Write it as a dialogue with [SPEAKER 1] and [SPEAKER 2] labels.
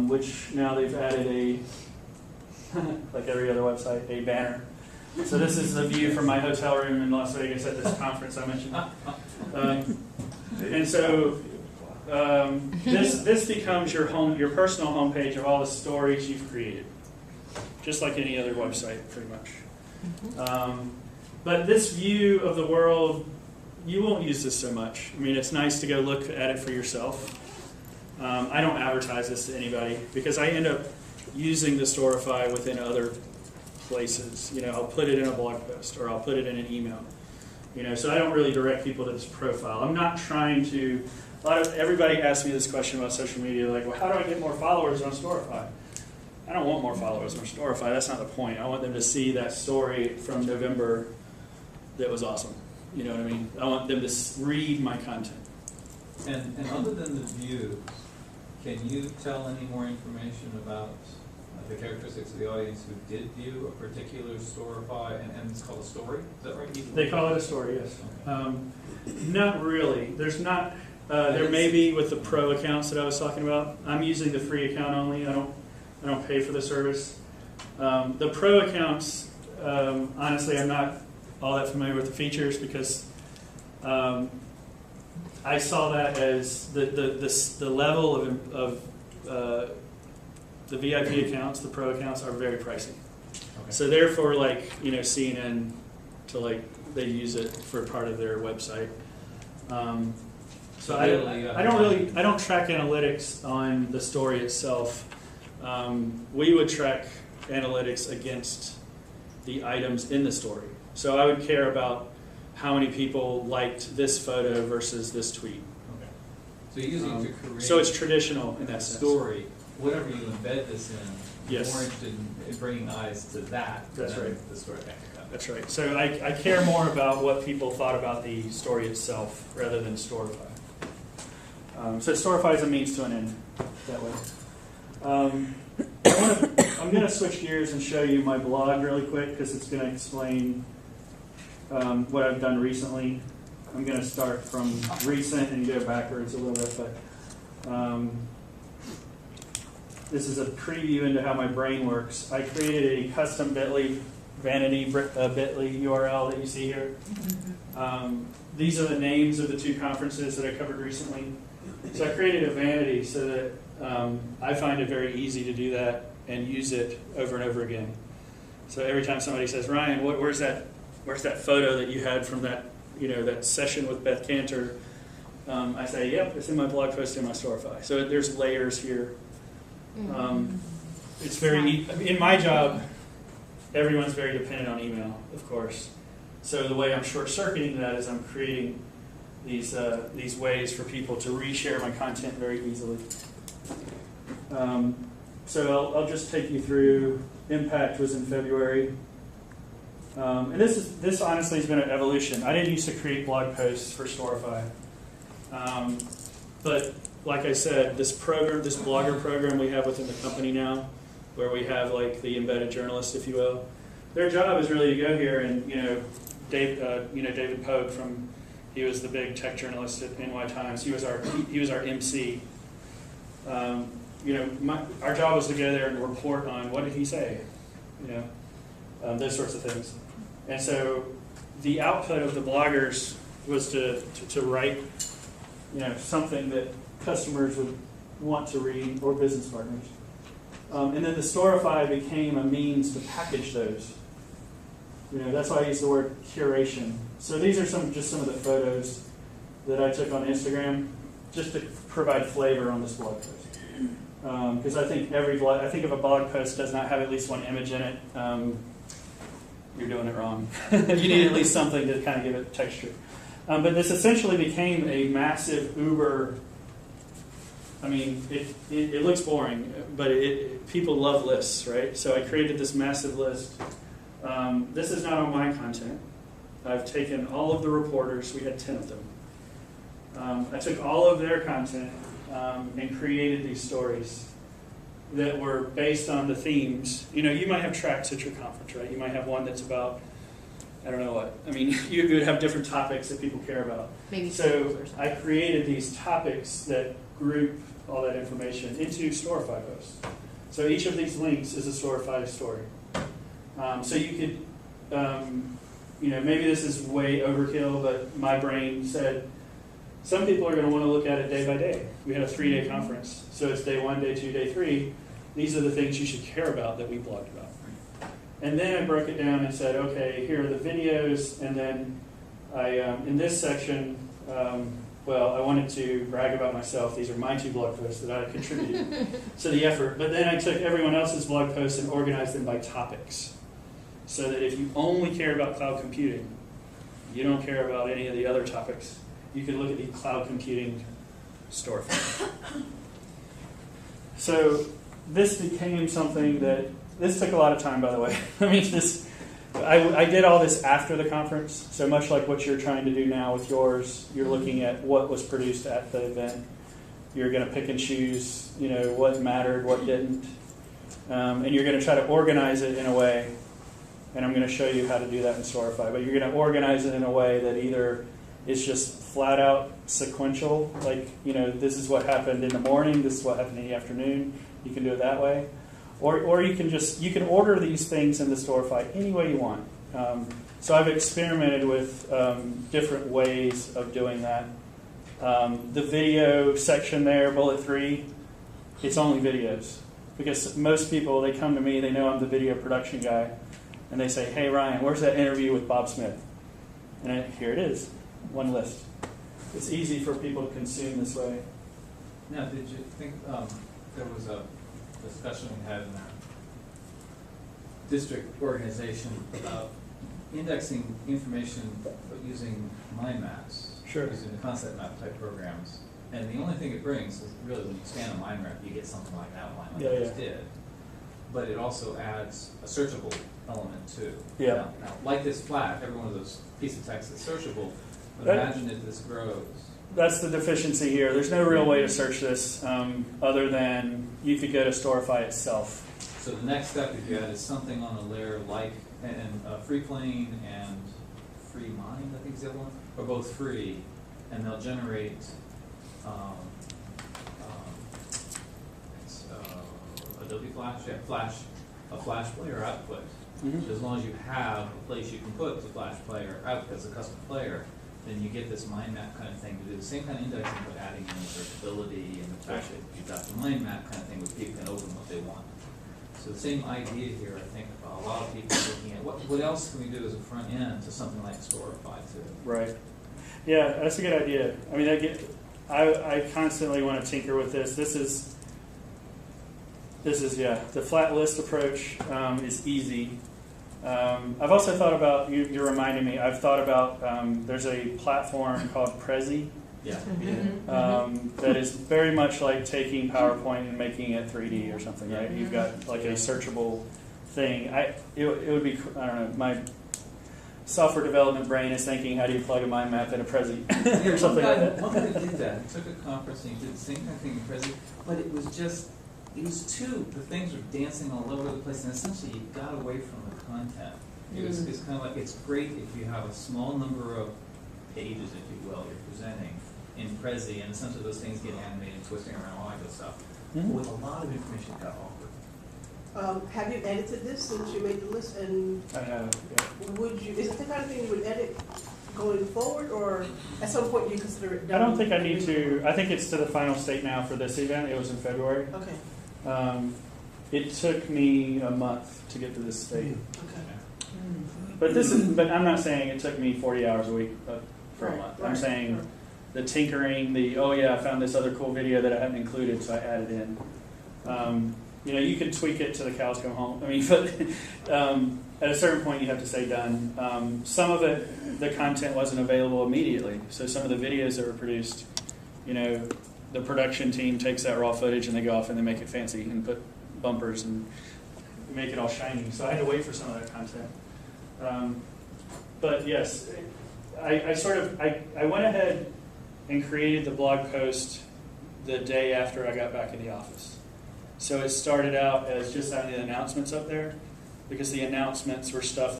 [SPEAKER 1] which now they've added a, like every other website, a banner. So this is the view from my hotel room in Las Vegas at this conference I mentioned. And so this becomes your personal homepage of all the stories you've created, just like any other website, pretty much. But this view of the world, you won't use this so much. I mean, it's nice to go look at it for yourself. I don't advertise this to anybody because I end up using the Storify within other places. You know, I'll put it in a blog post or I'll put it in an email. You know, so I don't really direct people to this profile. I'm not trying to. Everybody asks me this question about social media, like, well, how do I get more followers on Storify? I don't want more followers on Storify. That's not the point. I want them to see that story from November that was awesome. You know what I mean? I want them to read my content.
[SPEAKER 2] And other than the views, can you tell any more information about the characteristics of the audience who did view a particular Storify, and it's called a story? Is that right?
[SPEAKER 1] They call it a story, yes.
[SPEAKER 2] Okay.
[SPEAKER 1] Not really. There's not. There may be with the pro accounts that I was talking about. I'm using the free account only. I don't pay for the service. The pro accounts, honestly, I'm not all that familiar with the features because I saw that as the level of the VIP accounts, the pro accounts are very pricey.
[SPEAKER 2] Okay.
[SPEAKER 1] So therefore, like, you know, CNN to like they use it for part of their website. So I don't track analytics on the story itself. We would track analytics against the items in the story. So I would care about how many people liked this photo versus this tweet.
[SPEAKER 2] Okay. So you're using it to create.
[SPEAKER 1] So it's traditional in that
[SPEAKER 2] story. Whatever you embed this in, you're
[SPEAKER 1] yes.
[SPEAKER 2] more interested in bringing eyes to that.
[SPEAKER 1] That's right.
[SPEAKER 2] The story.
[SPEAKER 1] That's right. So I care more about what people thought about the story itself rather than Storify. So Storify is a means to an end that way. I'm going to switch gears and show you my blog really quick because it's going to explain what I've done recently. I'm going to start from recent and go backwards a little bit, but this is a preview into how my brain works. I created a custom Bitly vanity Bitly URL that you see here. These are the names of the two conferences that I covered recently. So I created a vanity so that I find it very easy to do that and use it over and over again. So every time somebody says, Ryan, where's that photo that you had from that, you know, that session with Beth Cantor? I say, yep, it's in my blog post in my Storify. So there's layers here. It's very in my job. Everyone's very dependent on email, of course. So the way I'm short-circuiting that is I'm creating these ways for people to reshare my content very easily. So I'll just take you through. Impact was in February. And this honestly has been an evolution. I didn't used to create blog posts for Storify. But like I said, this blogger program we have within the company now, where we have like the embedded journalist, if you will, their job is really to go here and, David Pogue he was the big tech journalist at NY Times. He was our MC. Our job was to go there and report on what did he say, those sorts of things. And so the output of the bloggers was to write, something that customers would want to read or business partners. And then the Storify became a means to package those. That's why I use the word curation. So these are just some of the photos that I took on Instagram, just to provide flavor on this blog post. Because I think if a blog post does not have at least one image in it, you're doing it wrong. You need at least something to kind of give it texture. But this essentially became a massive Uber. I mean, it looks boring, but people love lists, right? So I created this massive list. This is not on my content. I've taken all of the reporters. We had 10 of them. I took all of their content and created these stories that were based on the themes. You might have tracks at your conference, right? You might have one that's about, I don't know what. I mean, you would have different topics that people care about.
[SPEAKER 3] Maybe
[SPEAKER 1] so I created these topics that group all that information into Storify posts. So each of these links is a Storify story. So you could, maybe this is way overkill, but my brain said, some people are going to want to look at it day by day. We had a 3-day conference. So it's day 1, day 2, day 3. These are the things you should care about that we blogged about. And then I broke it down and said, okay, here are the videos. And then in this section, I wanted to brag about myself. These are my 2 blog posts that I contributed to the effort. But then I took everyone else's blog posts and organized them by topics. So that if you only care about cloud computing, you don't care about any of the other topics, you can look at the cloud computing Storify. So this became something that, this took a lot of time, by the way. I did all this after the conference, so much like what you're trying to do now with yours, you're looking at what was produced at the event. You're going to pick and choose, what mattered, what didn't, and you're going to try to organize it in a way, and I'm going to show you how to do that in Storify, but you're going to organize it in a way that either is just flat out sequential, like, this is what happened in the morning, this is what happened in the afternoon, you can do it that way. Or you can order these things in the Storify any way you want. So I've experimented with different ways of doing that. The video section there, bullet 3, it's only videos. Because most people, they come to me, they know I'm the video production guy, and they say, hey Ryan, where's that interview with Bob Smith? And here it is, one list. It's easy for people to consume this way.
[SPEAKER 2] Now, did you think there was a discussion we had in our district organization about indexing information but using mind maps,
[SPEAKER 1] Sure.
[SPEAKER 2] using the concept map type programs, and the only thing it brings is really when you scan a mind map, you get something like an outline like I just did, but it also adds a searchable element too.
[SPEAKER 1] Yeah.
[SPEAKER 2] Now, like this flat, every one of those pieces of text is searchable, but imagine if this grows.
[SPEAKER 1] That's the deficiency here. There's no real way to search this other than you could go to Storify itself.
[SPEAKER 2] So the next step if you add is something on a layer like free plane and free mind, I think is the other one, are both free, and they'll generate Adobe Flash, a Flash player output.
[SPEAKER 1] Mm-hmm.
[SPEAKER 2] So as long as you have a place you can put the Flash player out as a custom player, then you get this mind map kind of thing to do the same kind of indexing, but adding in searchability and the fact that you've got the mind map kind of thing where people can open what they want. So the same idea here, I think, a lot of people are looking at what else can we do as a front end to something like Storify too.
[SPEAKER 1] Right. Yeah, that's a good idea. I mean, I constantly want to tinker with this. This is the flat list approach is easy. I've also thought about, you're reminding me, I've thought about, there's a platform called Prezi.
[SPEAKER 2] Yeah.
[SPEAKER 1] That is very much like taking PowerPoint and making it 3D or something, right? You've got like a searchable thing. It would be, I don't know, my software development brain is thinking, how do you plug a mind map in a Prezi or something like that?
[SPEAKER 2] One guy did that. He took a conference and he did the same kind of thing in Prezi, but it was the things were dancing all over the place, and essentially you got away from the content. It's kind of like, it's great if you have a small number of pages, if you will, you're presenting in Prezi, and essentially those things get animated, twisting around, all that good stuff. But with a lot of information, it got awkward.
[SPEAKER 3] Have you edited this since you made the list? And
[SPEAKER 1] I have, yeah.
[SPEAKER 3] is it the kind of thing you would edit going forward, or at some point you consider it done?
[SPEAKER 1] I don't think I need to. I think it's to the final state now for this event. It was in February.
[SPEAKER 3] Okay.
[SPEAKER 1] It took me a month to get to this state.
[SPEAKER 3] Okay.
[SPEAKER 1] But I'm not saying it took me 40 hours a week for a month. I'm saying the tinkering, I found this other cool video that I hadn't included, so I added in. You can tweak it to the cows come home. I mean, but at a certain point you have to say done. Some of it, the content wasn't available immediately. So some of the videos that were produced, the production team takes that raw footage and they go off and they make it fancy and put bumpers and make it all shiny. So I had to wait for some of that content. But yes, I went ahead and created the blog post the day after I got back in the office. So it started out as just having the announcements up there, because the announcements were stuff